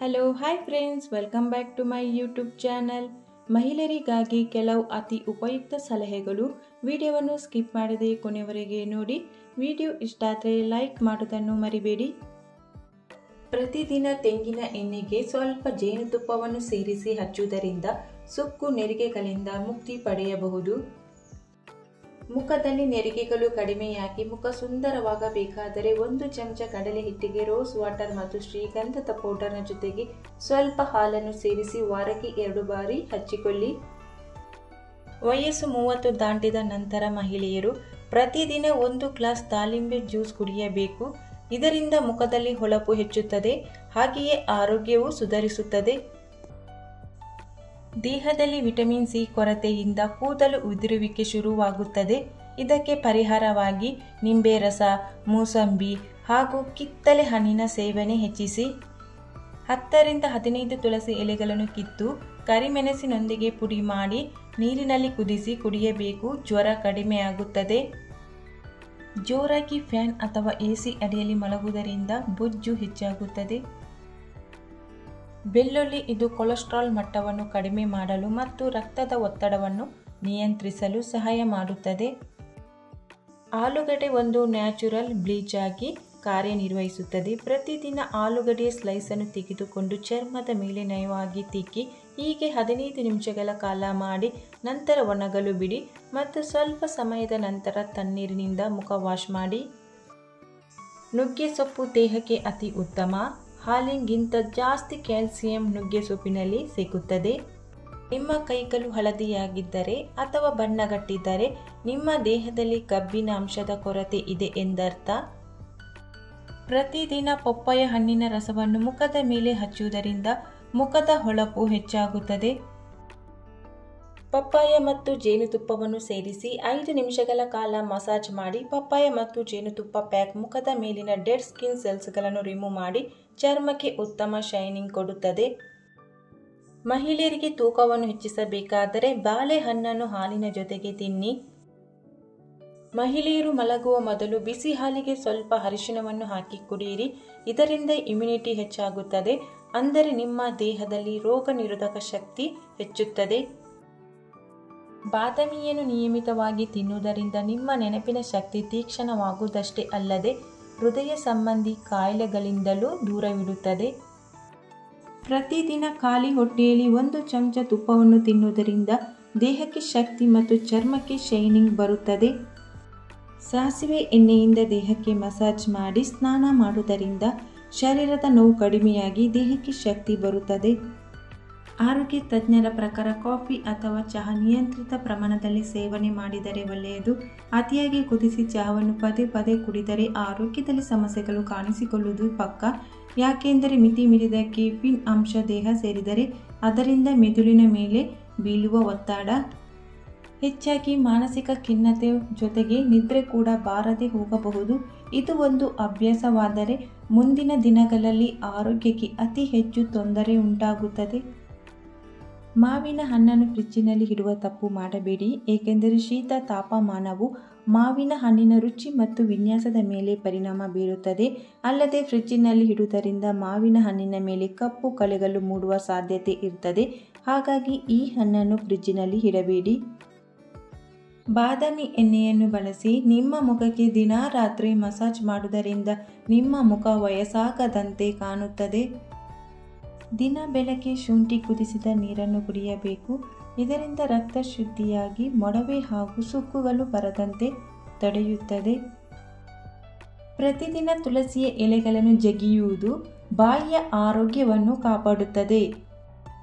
Hello hi friends, welcome back to my YouTube channel. ಮಹಿಳೆಯರಿಗಾಗಿ ಕೆಲವು ಅತಿ ಉಪಯುಕ್ತ ಸಲಹೆಗಳು. ವಿಡಿಯೋವನ್ನು ಸ್ಕಿಪ್ ಮಾಡದೆ ಕೊನೆವರೆಗೆ ನೋಡಿ. ವಿಡಿಯೋ ಇಷ್ಟ ಆದರೆ ಲೈಕ್ ಮಾಡೋದನ್ನು ಮರಿಬೇಡಿ. ಪ್ರತಿದಿನ ತೆಂಗಿನ ಎಣ್ಣೆಗೆ ಸ್ವಲ್ಪ ಜೇನುತುಪ್ಪವನ್ನು ಸೇರಿಸಿ ಹಚ್ಚುವುದರಿಂದ ಸುಕ್ಕು ನೆರಿಗೆಗಳಿಂದ ಮುಕ್ತಿ ಪಡೆಯಬಹುದು. ಮುಖದಲ್ಲಿ ನೆರಿಗೆಗಳು ಕಡಿಮೆಯಾಗಿ ಮುಖ ಸುಂದರವಾಗಬೇಕಾದರೆ 1 ಚಮಚ ಕಡಲೆ ಹಿಟ್ಟಿಗೆ ರೋಸ್ ವಾಟರ್ ಮತ್ತು ಶ್ರೀಗಂಧದ ಪೌಡರ್ನ ಜೊತೆಗೆ ಸ್ವಲ್ಪ ಹಾಲನ್ನು ಸೇರಿಸಿ ವಾರಕ್ಕೆ 2 ಬಾರಿ ಹಚ್ಚಿಕೊಳ್ಳಿ. ವಯಸ್ಸು 30 ದಾಟಿದ ನಂತರ ಮಹಿಳೆಯರು ಪ್ರತಿದಿನ 1 ಗ್ಲಾಸ್ ದಾಳಿಂಬೆ ಜ್ಯೂಸ್ ಕುಡಿಯಬೇಕು. ಇದರಿಂದ ಮುಖದಲ್ಲಿ ಹೊಳಪು ಹೆಚ್ಚುತ್ತದೆ, ಹಾಗೆಯೇ ಆರೋಗ್ಯವು ಸುಧಾರಿಸುತ್ತದೆ. ದೇಹದಲ್ಲಿ ವಿಟಮಿನ್ ಸಿ ಕೊರತೆಯಿಂದ ಕೂದಲು ಉದುರುವಿಕೆ ಶುರುವಾಗುತ್ತದೆ. ಇದಕ್ಕೆ ಪರಿಹಾರವಾಗಿ ನಿಂಬೆ ರಸ, ಮೂಸಂಬಿ ಹಾಗೂ ಕಿತ್ತಳೆ ಹಣ್ಣಿನ ಸೇವನೆ ಹೆಚ್ಚಿಸಿ. 10 ರಿಂದ 15 ತುಳಸಿ ಎಲೆಗಳನ್ನು ಕಿತ್ತು ಕರಿಮೆಣಸಿನೊಂದಿಗೆ ಪುಡಿ ಮಾಡಿ ನೀರಿನಲ್ಲಿ ಕುದಿಸಿ ಕುಡಿಯಬೇಕು. ಜ್ವರ ಕಡಿಮೆಯಾಗುತ್ತದೆ. ಜೋರಾಗಿ ಫ್ಯಾನ್ ಅಥವಾ ಎಸಿ ಅಡಿಯಲ್ಲಿ ಮಲಗುವುದರಿಂದ ಬೊಜ್ಜು ಹೆಚ್ಚಾಗುತ್ತದೆ. ಬೆಳ್ಳುಳ್ಳಿ ಇದು ಕೊಲೆಸ್ಟ್ರಾಲ್ ಮಟ್ಟವನ್ನು ಕಡಿಮೆ ಮಾಡಲು ಮತ್ತು ರಕ್ತದ ಒತ್ತಡವನ್ನು ನಿಯಂತ್ರಿಸಲು ಸಹಾಯ ಮಾಡುತ್ತದೆ. ಆಲೂಗಡ್ಡೆ ಒಂದು ನ್ಯಾಚುರಲ್ ಬ್ಲೀಚ್ ಆಗಿ ಕಾರ್ಯನಿರ್ವಹಿಸುತ್ತದೆ. ಪ್ರತಿದಿನ ಆಲೂಗಡ್ಡೆಯ ಸ್ಲೈಸ್ ಅನ್ನು ತೆಗೆದುಕೊಂಡು ಚರ್ಮದ ಮೇಲೆ ನಯವಾಗಿ ತಿಕ್ಕಿ ಹೀಗೆ 15 ನಿಮಿಷಗಳ ಕಾಲ ಮಾಡಿ ನಂತರ ಒಣಗಲು ಬಿಡಿ ಮತ್ತು ಸ್ವಲ್ಪ ಸಮಯದ ನಂತರ ತಣ್ಣೀರಿನಿಂದ ಮುಖ ವಾಶ್ ಮಾಡಿ. ನುಗ್ಗೆ ಸೊಪ್ಪು ದೇಹಕ್ಕೆ ಅತಿ ಉತ್ತಮ. ಹಾಲಿಗಿಂತ ಜಾಸ್ತಿ ಕ್ಯಾಲ್ಸಿಯಂ ನುಗ್ಗೆ ಸೊಪ್ಪಿನಲ್ಲಿ ಸಿಗುತ್ತದೆ. ನಿಮ್ಮ ಕೈಗಳು ಹಳದಿಯಾಗಿದ್ದರೆ ಅಥವಾ ಬಣ್ಣಗಟ್ಟಿದ್ದರೆ ನಿಮ್ಮ ದೇಹದಲ್ಲಿ ಕಬ್ಬಿಣ ಅಂಶದ ಕೊರತೆ ಇದೆ ಎಂದರ್ಥ. ಪ್ರತಿದಿನ ಪಪ್ಪಾಯ ಹಣ್ಣಿನ ರಸವನ್ನು ಮುಖದ ಮೇಲೆ ಹಚ್ಚುವುದರಿಂದ ಮುಖದ ಹೊಳಪು ಹೆಚ್ಚಾಗುತ್ತದೆ. ಪಪ್ಪಾಯ ಮತ್ತು ಜೇನುತುಪ್ಪವನ್ನು ಸೇರಿಸಿ 5 ನಿಮಿಷಗಳ ಕಾಲ ಮಸಾಜ್ ಮಾಡಿ. ಪಪ್ಪಾಯ ಮತ್ತು ಜೇನುತುಪ್ಪ ಪ್ಯಾಕ್ ಮುಖದ ಮೇಲಿನ ಡೆಡ್ ಸ್ಕಿನ್ ಸೆಲ್ಸ್ಗಳನ್ನು ರಿಮೂವ್ ಮಾಡಿ ಚರ್ಮಕ್ಕೆ ಉತ್ತಮ ಶೈನಿಂಗ್ ಕೊಡುತ್ತದೆ. ಮಹಿಳೆಯರಿಗೆ ತೂಕವನ್ನು ಹೆಚ್ಚಿಸಬೇಕಾದರೆ ಬಾಳೆಹಣ್ಣನ್ನು ಹಾಲಿನ ಜೊತೆಗೆ ತಿನ್ನಿ. ಮಹಿಳೆಯರು ಮಲಗುವ ಮೊದಲು ಬಿಸಿ ಹಾಲಿಗೆ ಸ್ವಲ್ಪ ಅರಿಶಿಣವನ್ನು ಹಾಕಿ ಕುಡಿಯಿರಿ. ಇದರಿಂದ ಇಮ್ಯುನಿಟಿ ಹೆಚ್ಚಾಗುತ್ತದೆ, ಅಂದರೆ ನಿಮ್ಮ ದೇಹದಲ್ಲಿ ರೋಗ ನಿರೋಧಕ ಶಕ್ತಿ ಹೆಚ್ಚುತ್ತದೆ. ಬಾದಾಮಿಯನ್ನು ನಿಯಮಿತವಾಗಿ ತಿನ್ನುವುದರಿಂದ ನಿಮ್ಮ ನೆನಪಿನ ಶಕ್ತಿ ತೀಕ್ಷ್ಣವಾಗುವುದಷ್ಟೇ ಅಲ್ಲದೆ ಹೃದಯ ಸಂಬಂಧಿ ಕಾಯಿಲೆಗಳಿಂದಲೂ ದೂರವಿಡುತ್ತದೆ. ಪ್ರತಿದಿನ ಖಾಲಿ ಹೊಟ್ಟೆಯಲ್ಲಿ 1 ಚಮಚ ತುಪ್ಪವನ್ನು ತಿನ್ನುವುದರಿಂದ ದೇಹಕ್ಕೆ ಶಕ್ತಿ ಮತ್ತು ಚರ್ಮಕ್ಕೆ ಶೈನಿಂಗ್ ಬರುತ್ತದೆ. ಸಾಸಿವೆ ಎಣ್ಣೆಯಿಂದ ದೇಹಕ್ಕೆ ಮಸಾಜ್ ಮಾಡಿ ಸ್ನಾನ ಮಾಡುವುದರಿಂದ ಶರೀರದ ನೋವು ಕಡಿಮೆಯಾಗಿ ದೇಹಕ್ಕೆ ಶಕ್ತಿ ಬರುತ್ತದೆ. ಆರೋಗ್ಯ ತಜ್ಞರ ಪ್ರಕಾರ ಕಾಫಿ ಅಥವಾ ಚಹಾ ನಿಯಂತ್ರಿತ ಪ್ರಮಾಣದಲ್ಲಿ ಸೇವನೆ ಮಾಡಿದರೆ ಒಳ್ಳೆಯದು. ಅತಿಯಾಗಿ ಕುದಿಸಿ ಚಹಾವನ್ನು ಪದೇ ಪದೇ ಕುಡಿದರೆ ಆರೋಗ್ಯದಲ್ಲಿ ಸಮಸ್ಯೆಗಳು ಕಾಣಿಸಿಕೊಳ್ಳುವುದು ಪಕ್ಕ. ಯಾಕೆಂದರೆ ಮಿತಿ ಮೀರಿದ ಕೆಫಿನ್ ಅಂಶ ದೇಹ ಸೇರಿದರೆ ಅದರಿಂದ ಮೆದುಳಿನ ಮೇಲೆ ಬೀಳುವ ಒತ್ತಡ ಹೆಚ್ಚಾಗಿ ಮಾನಸಿಕ ಖಿನ್ನತೆ ಜೊತೆಗೆ ನಿದ್ರೆ ಕೂಡ ಬಾರದೆ ಹೋಗಬಹುದು. ಇದು ಒಂದು ಅಭ್ಯಾಸವಾದರೆ ಮುಂದಿನ ದಿನಗಳಲ್ಲಿ ಆರೋಗ್ಯಕ್ಕೆ ಅತಿ ಹೆಚ್ಚು ತೊಂದರೆ ಉಂಟಾಗುತ್ತದೆ. ಮಾವಿನ ಹಣ್ಣನ್ನು ಫ್ರಿಜ್ಜಿನಲ್ಲಿ ಇಡುವ ತಪ್ಪು ಮಾಡಬೇಡಿ, ಏಕೆಂದರೆ ಶೀತ ತಾಪಮಾನವು ಮಾವಿನ ಹಣ್ಣಿನ ರುಚಿ ಮತ್ತು ವಿನ್ಯಾಸದ ಮೇಲೆ ಪರಿಣಾಮ ಬೀರುತ್ತದೆ. ಅಲ್ಲದೆ ಫ್ರಿಜ್ಜಿನಲ್ಲಿ ಇಡುವುದರಿಂದ ಮಾವಿನ ಹಣ್ಣಿನ ಮೇಲೆ ಕಪ್ಪು ಕಲೆಗಳು ಮೂಡುವ ಸಾಧ್ಯತೆ ಇರುತ್ತದೆ. ಹಾಗಾಗಿ ಈ ಹಣ್ಣನ್ನು ಫ್ರಿಜ್ಜಿನಲ್ಲಿ ಇಡಬೇಡಿ. ಬಾದಾಮಿ ಎಣ್ಣೆಯನ್ನು ಬಳಸಿ ನಿಮ್ಮ ಮುಖಕ್ಕೆ ದಿನ ರಾತ್ರಿ ಮಸಾಜ್ ಮಾಡುವುದರಿಂದ ನಿಮ್ಮ ಮುಖ ವಯಸ್ಸಾಗದಂತೆ ಕಾಣುತ್ತದೆ. ದಿನ ಬೆಳಗ್ಗೆ ಶುಂಠಿ ಕುದಿಸಿದ ನೀರನ್ನು ಕುಡಿಯಬೇಕು. ಇದರಿಂದ ರಕ್ತ ಶುದ್ಧಿಯಾಗಿ ಮೊಡವೆ ಹಾಗೂ ಸುಕ್ಕುಗಳು ಬರದಂತೆ ತಡೆಯುತ್ತದೆ. ಪ್ರತಿದಿನ ತುಳಸಿಯ ಎಲೆಗಳನ್ನು ಜಗಿಯುವುದು ಬಾಯಿಯ ಆರೋಗ್ಯವನ್ನು ಕಾಪಾಡುತ್ತದೆ.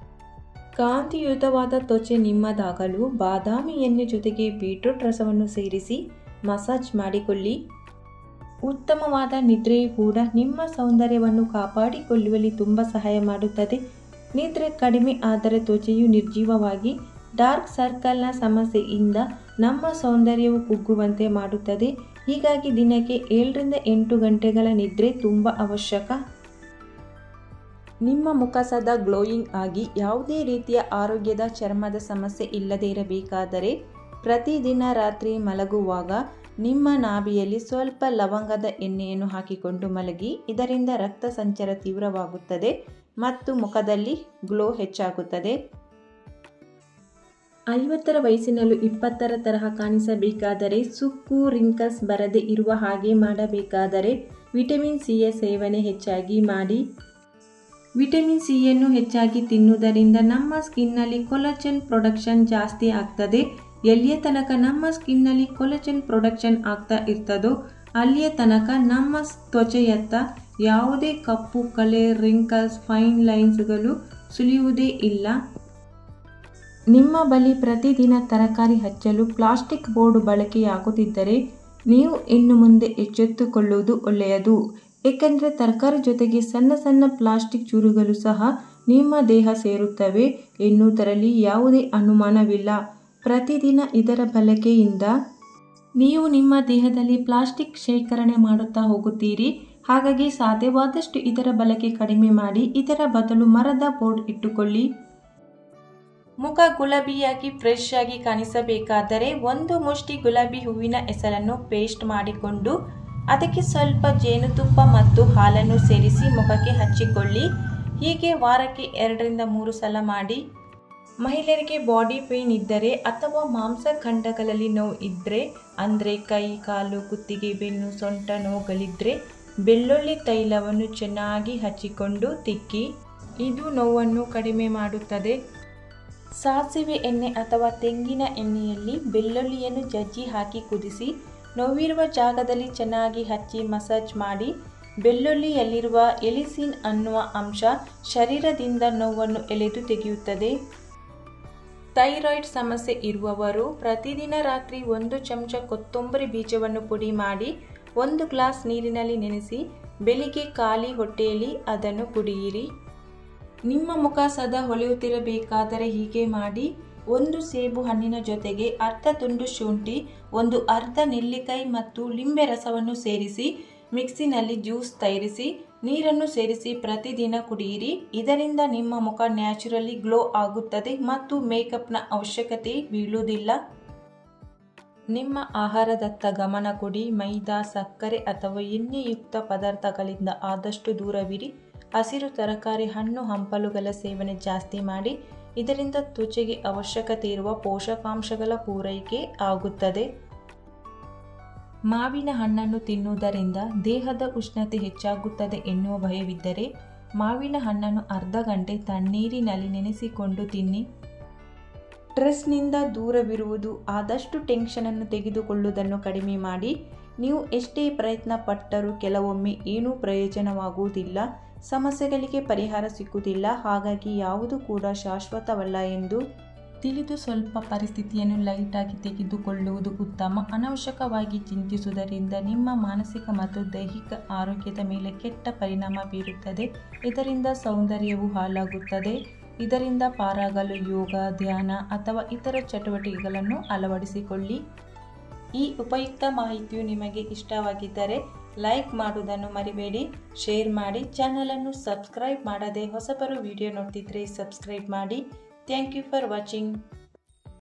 ಕಾಂತಿಯುತವಾದ ತ್ವಚೆ ನಿಮ್ಮದಾಗಲು ಬಾದಾಮಿ ಎಣ್ಣೆ ಜೊತೆಗೆ ಬೀಟ್ರೂಟ್ ರಸವನ್ನು ಸೇರಿಸಿ ಮಸಾಜ್ ಮಾಡಿಕೊಳ್ಳಿ. ಉತ್ತಮವಾದ ನಿದ್ರೆಯು ಕೂಡ ನಿಮ್ಮ ಸೌಂದರ್ಯವನ್ನು ಕಾಪಾಡಿಕೊಳ್ಳುವಲ್ಲಿ ತುಂಬ ಸಹಾಯ ಮಾಡುತ್ತದೆ. ನಿದ್ರೆ ಕಡಿಮೆ ಆದರೆ ತ್ವಚೆಯು ನಿರ್ಜೀವವಾಗಿ ಡಾರ್ಕ್ ಸರ್ಕಲ್ನ ಸಮಸ್ಯೆಯಿಂದ ನಮ್ಮ ಸೌಂದರ್ಯವು ಕುಗ್ಗುವಂತೆ ಮಾಡುತ್ತದೆ. ಹೀಗಾಗಿ ದಿನಕ್ಕೆ 7 ರಿಂದ 8 ಗಂಟೆಗಳ ನಿದ್ರೆ ತುಂಬ ಅವಶ್ಯಕ. ನಿಮ್ಮ ಮುಖ ಸದಾ ಗ್ಲೋಯಿಂಗ್ ಆಗಿ ಯಾವುದೇ ರೀತಿಯ ಆರೋಗ್ಯದ ಚರ್ಮದ ಸಮಸ್ಯೆ ಇಲ್ಲದೇ ಇರಬೇಕಾದರೆ ಪ್ರತಿದಿನ ರಾತ್ರಿ ಮಲಗುವಾಗ ನಿಮ್ಮ ನಾಭಿಯಲ್ಲಿ ಸ್ವಲ್ಪ ಲವಂಗದ ಎಣ್ಣೆಯನ್ನು ಹಾಕಿಕೊಂಡು ಮಲಗಿ. ಇದರಿಂದ ರಕ್ತ ಸಂಚಾರ ತೀವ್ರವಾಗುತ್ತದೆ. ಮತ್ತು ಮುಖದಲ್ಲಿ ಗ್ಲೋ ಹೆಚ್ಚಾಗುತ್ತದೆ. 50ರ ವಯಸ್ಸಿನಲ್ಲೂ 20ರ ತರಹ ಕಾಣಿಸಬೇಕಾದರೆ, ಸುಕ್ಕು ರಿಂಕಲ್ಸ್ ಬರದೇ ಇರುವ ಹಾಗೆ ಮಾಡಬೇಕಾದರೆ ವಿಟಮಿನ್ ಸಿಯ ಸೇವನೆ ಹೆಚ್ಚಾಗಿ ಮಾಡಿ. ವಿಟಮಿನ್ ಸಿಯನ್ನು ಹೆಚ್ಚಾಗಿ ತಿನ್ನುವುದರಿಂದ ನಮ್ಮ ಸ್ಕಿನ್ನಲ್ಲಿ ಕೊಲಾಜನ್ ಪ್ರೊಡಕ್ಷನ್ ಜಾಸ್ತಿ ಆಗ್ತದೆ. ಎಲ್ಲಿಯ ತನಕ ನಮ್ಮ ಸ್ಕಿನ್ನಲ್ಲಿ ಕೊಲಾಜನ್ ಪ್ರೊಡಕ್ಷನ್ ಆಗ್ತಾ ಇರ್ತದೋ ಅಲ್ಲಿಯ ತನಕ ನಮ್ಮ ತ್ವಚೆಯತ್ತ ಯಾವುದೇ ಕಪ್ಪು ಕಲೆ, ರಿಂಕಲ್ಸ್, ಫೈನ್ ಲೈನ್ಸ್ಗಳು ಸುಳಿಯುವುದೇ ಇಲ್ಲ. ನಿಮ್ಮ ಬಳಿ ಪ್ರತಿದಿನ ತರಕಾರಿ ಹಚ್ಚಲು ಪ್ಲಾಸ್ಟಿಕ್ ಬೋರ್ಡ್ ಬಳಕೆಯಾಗುತ್ತಿದ್ದರೆ ನೀವು ಇನ್ನು ಮುಂದೆ ಎಚ್ಚೆತ್ತುಕೊಳ್ಳುವುದು ಒಳ್ಳೆಯದು. ಏಕೆಂದರೆ ತರಕಾರಿ ಜೊತೆಗೆ ಸಣ್ಣ ಸಣ್ಣ ಪ್ಲಾಸ್ಟಿಕ್ ಚೂರುಗಳು ಸಹ ನಿಮ್ಮ ದೇಹ ಸೇರುತ್ತವೆ ಎನ್ನುವುದರಲ್ಲಿ ಯಾವುದೇ ಅನುಮಾನವಿಲ್ಲ. ಪ್ರತಿದಿನ ಇದರ ಬಳಕೆಯಿಂದ ನೀವು ನಿಮ್ಮ ದೇಹದಲ್ಲಿ ಪ್ಲಾಸ್ಟಿಕ್ ಶೇಖರಣೆ ಮಾಡುತ್ತಾ ಹೋಗುತ್ತೀರಿ. ಹಾಗಾಗಿ ಸಾಧ್ಯವಾದಷ್ಟು ಇದರ ಬಳಕೆ ಕಡಿಮೆ ಮಾಡಿ. ಇದರ ಬದಲು ಮರದ ಬೋರ್ಡ್ ಇಟ್ಟುಕೊಳ್ಳಿ. ಮುಖ ಗುಲಾಬಿಯಾಗಿ ಫ್ರೆಶ್ ಆಗಿ ಕಾಣಿಸಬೇಕಾದರೆ 1 ಮುಷ್ಟಿ ಗುಲಾಬಿ ಹೂವಿನ ಎಸಳನ್ನು ಪೇಸ್ಟ್ ಮಾಡಿಕೊಂಡು ಅದಕ್ಕೆ ಸ್ವಲ್ಪ ಜೇನುತುಪ್ಪ ಮತ್ತು ಹಾಲನ್ನು ಸೇರಿಸಿ ಮುಖಕ್ಕೆ ಹಚ್ಚಿಕೊಳ್ಳಿ. ಹೀಗೆ ವಾರಕ್ಕೆ 2ರಿಂದ 3 ಸಲ ಮಾಡಿ. ಮಹಿಳೆಯರಿಗೆ ಬಾಡಿ ಪೇನ್ ಇದ್ದರೆ ಅಥವಾ ಮಾಂಸಖಂಡಗಳಲ್ಲಿ ನೋವು ಇದ್ದರೆ, ಅಂದರೆ ಕೈ, ಕಾಲು, ಕುತ್ತಿಗೆ, ಬೆನ್ನು, ಸೊಂಟ ನೋವುಗಳಿದ್ದರೆ ಬೆಳ್ಳುಳ್ಳಿ ತೈಲವನ್ನು ಚೆನ್ನಾಗಿ ಹಚ್ಚಿಕೊಂಡು ತಿಕ್ಕಿ. ಇದು ನೋವನ್ನು ಕಡಿಮೆ ಮಾಡುತ್ತದೆ. ಸಾಸಿವೆ ಎಣ್ಣೆ ಅಥವಾ ತೆಂಗಿನ ಎಣ್ಣೆಯಲ್ಲಿ ಬೆಳ್ಳುಳ್ಳಿಯನ್ನು ಜಜ್ಜಿ ಹಾಕಿ ಕುದಿಸಿ ನೋವಿರುವ ಜಾಗದಲ್ಲಿ ಚೆನ್ನಾಗಿ ಹಚ್ಚಿ ಮಸಾಜ್ ಮಾಡಿ. ಬೆಳ್ಳುಳ್ಳಿಯಲ್ಲಿರುವ ಎಲಿಸಿನ್ ಅನ್ನುವ ಅಂಶ ಶರೀರದಿಂದ ನೋವನ್ನು ಎಳೆದು ತೆಗೆಯುತ್ತದೆ. ಥೈರಾಯ್ಡ್ ಸಮಸ್ಯೆ ಇರುವವರು ಪ್ರತಿದಿನ ರಾತ್ರಿ 1 ಚಮಚ ಕೊತ್ತಂಬರಿ ಬೀಜವನ್ನು ಪುಡಿ ಮಾಡಿ 1 ಗ್ಲಾಸ್ ನೀರಿನಲ್ಲಿ ನೆನೆಸಿ ಬೆಳಿಗ್ಗೆ ಖಾಲಿ ಹೊಟ್ಟೆಯಲ್ಲಿ ಅದನ್ನು ಕುಡಿಯಿರಿ. ನಿಮ್ಮ ಮುಖ ಸದಾ ಹೊಳೆಯುತ್ತಿರಬೇಕಾದರೆ ಹೀಗೆ ಮಾಡಿ. 1 ಸೇಬು ಹಣ್ಣಿನ ಜೊತೆಗೆ ಅರ್ಧ ತುಂಡು ಶುಂಠಿ, 1 ಅರ್ಧ ನೆಲ್ಲಿಕಾಯಿ ಮತ್ತು ಲಿಂಬೆ ರಸವನ್ನು ಸೇರಿಸಿ ಮಿಕ್ಸಿನಲ್ಲಿ ಜ್ಯೂಸ್ ತಯಾರಿಸಿ ನೀರನ್ನು ಸೇರಿಸಿ ಪ್ರತಿದಿನ ಕುಡಿಯಿರಿ. ಇದರಿಂದ ನಿಮ್ಮ ಮುಖ ನ್ಯಾಚುರಲಿ ಗ್ಲೋ ಆಗುತ್ತದೆ ಮತ್ತು ಮೇಕಪ್ನ ಅವಶ್ಯಕತೆ ಬೀಳುವುದಿಲ್ಲ. ನಿಮ್ಮ ಆಹಾರದತ್ತ ಗಮನ ಕೊಡಿ. ಮೈದಾ, ಸಕ್ಕರೆ ಅಥವಾ ಎಣ್ಣೆಯುಕ್ತ ಪದಾರ್ಥಗಳಿಂದ ಆದಷ್ಟು ದೂರವಿರಿ. ಹಸಿರು ತರಕಾರಿ, ಹಣ್ಣು ಹಂಪಲುಗಳ ಸೇವನೆ ಜಾಸ್ತಿ ಮಾಡಿ. ಇದರಿಂದ ತ್ವಚೆಗೆ ಅವಶ್ಯಕತೆ ಇರುವ ಪೋಷಕಾಂಶಗಳ ಪೂರೈಕೆ ಆಗುತ್ತದೆ. ಮಾವಿನ ಹಣ್ಣನ್ನು ತಿನ್ನುವುದರಿಂದ ದೇಹದ ಉಷ್ಣತೆ ಹೆಚ್ಚಾಗುತ್ತದೆ ಎನ್ನುವ ಭಯವಿದ್ದರೆ ಮಾವಿನ ಹಣ್ಣನ್ನು ಅರ್ಧ ಗಂಟೆ ತಣ್ಣೀರಿನಲ್ಲಿ ನೆನೆಸಿಕೊಂಡು ತಿನ್ನಿ. ಸ್ಟ್ರೆಸ್ನಿಂದ ದೂರವಿರುವುದು, ಆದಷ್ಟು ಟೆನ್ಷನನ್ನು ತೆಗೆದುಕೊಳ್ಳುವುದನ್ನು ಕಡಿಮೆ ಮಾಡಿ. ನೀವು ಎಷ್ಟೇ ಪ್ರಯತ್ನ ಪಟ್ಟರೂ ಕೆಲವೊಮ್ಮೆ ಏನೂ ಪ್ರಯೋಜನವಾಗುವುದಿಲ್ಲ. ಸಮಸ್ಯೆಗಳಿಗೆ ಪರಿಹಾರ ಸಿಕ್ಕುವುದಿಲ್ಲ. ಹಾಗಾಗಿ ಯಾವುದು ಕೂಡ ಶಾಶ್ವತವಲ್ಲ ಎಂದು ತಿಳಿದು ಸ್ವಲ್ಪ ಪರಿಸ್ಥಿತಿಯನ್ನು ಲೈಟಾಗಿ ತೆಗೆದುಕೊಳ್ಳುವುದು ಉತ್ತಮ. ಅನವಶ್ಯಕವಾಗಿ ಚಿಂತಿಸುವುದರಿಂದ ನಿಮ್ಮ ಮಾನಸಿಕ ಮತ್ತು ದೈಹಿಕ ಆರೋಗ್ಯದ ಮೇಲೆ ಕೆಟ್ಟ ಪರಿಣಾಮ ಬೀರುತ್ತದೆ. ಇದರಿಂದ ಸೌಂದರ್ಯವು ಹಾಳಾಗುತ್ತದೆ. ಇದರಿಂದ ಪಾರಾಗಲು ಯೋಗ, ಧ್ಯಾನ ಅಥವಾ ಇತರ ಚಟುವಟಿಕೆಗಳನ್ನು ಅಳವಡಿಸಿಕೊಳ್ಳಿ. ಈ ಉಪಯುಕ್ತ ಮಾಹಿತಿಯು ನಿಮಗೆ ಇಷ್ಟವಾಗಿದ್ದರೆ ಲೈಕ್ ಮಾಡುವುದನ್ನು ಮರಿಬೇಡಿ. ಶೇರ್ ಮಾಡಿ. ಚಾನಲನ್ನು ಸಬ್ಸ್ಕ್ರೈಬ್ ಮಾಡದೆ ಹೊಸಬರು ವಿಡಿಯೋ ನೋಡ್ತಿದ್ರೆ ಸಬ್ಸ್ಕ್ರೈಬ್ ಮಾಡಿ. Thank you for watching.